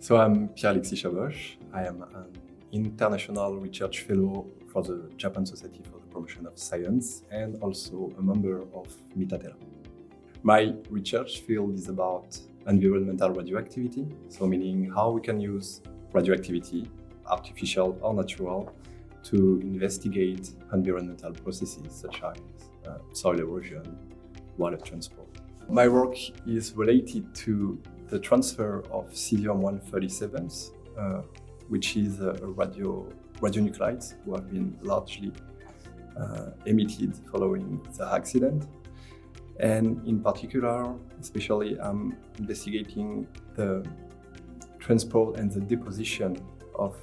So I'm Pierre-Alexis Chaboche. I am an international research fellow for the Japan Society for the Promotion of Science and also a member of MITATE Lab. My research field is about environmental radioactivity, so meaning how we can use radioactivity, artificial or natural, to investigate environmental processes such as soil erosion, water transport. My work is related to the transfer of cesium-137s, which is a radionuclides who have been largely emitted following the accident. And in particular, especially, I'm investigating the transport and the deposition of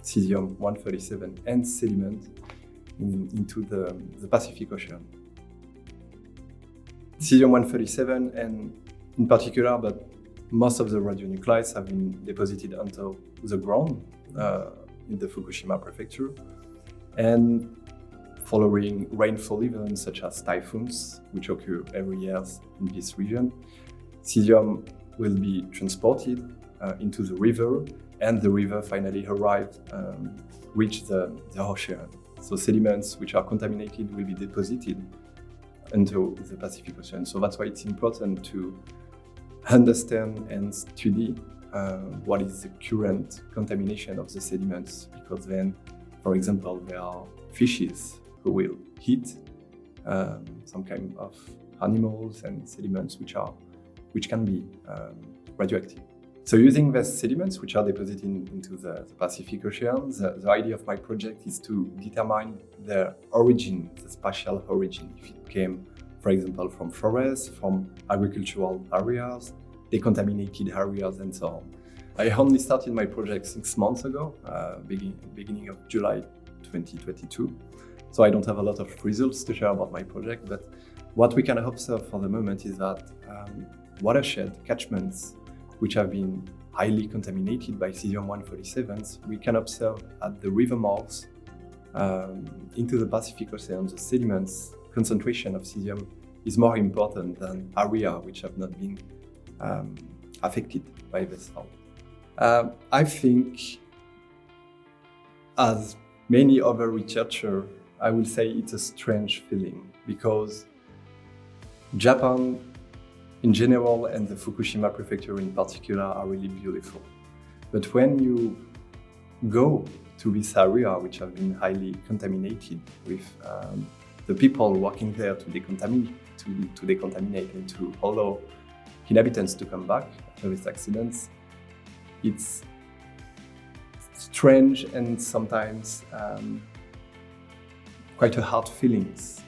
cesium-137 and sediment into the Pacific Ocean. Cesium-137 and in particular, but most of the radionuclides have been deposited onto the ground in the Fukushima prefecture. And following rainfall events such as typhoons, which occur every year in this region, cesium will be transported into the river, and the river finally reach the ocean. So sediments which are contaminated will be deposited into the Pacific Ocean. So that's why it's important to understand and study what is the current contamination of the sediments, because then, for example, there are fishes who will eat some kind of animals and sediments which can be radioactive. So using these sediments which are deposited into the Pacific Ocean, the idea of my project is to determine their origin, the spatial origin. If it came, for example, from forests, from agricultural areas, decontaminated areas, and so on. I only started my project 6 months ago, beginning of July 2022. So I don't have a lot of results to share about my project, but what we can observe for the moment is that watershed catchments which have been highly contaminated by cesium-137s, we can observe at the river mouths into the Pacific Ocean, the sediments concentration of cesium is more important than areas which have not been affected by this fault. I think, as many other researchers, I will say it's a strange feeling, because Japan in general and the Fukushima prefecture in particular are really beautiful. But when you go to this area which have been highly contaminated with the people working there to decontaminate and to allow inhabitants to come back after these accidents, it's strange and sometimes quite a hard feelings.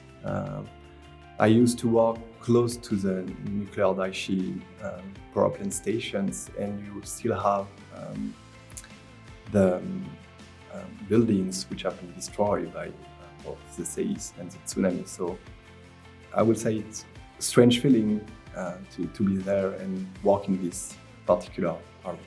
I used to work close to the nuclear Daiichi power plant stations, and you still have the buildings which have been destroyed by the seis and the tsunami. So I would say it's a strange feeling to be there and work in this particular area.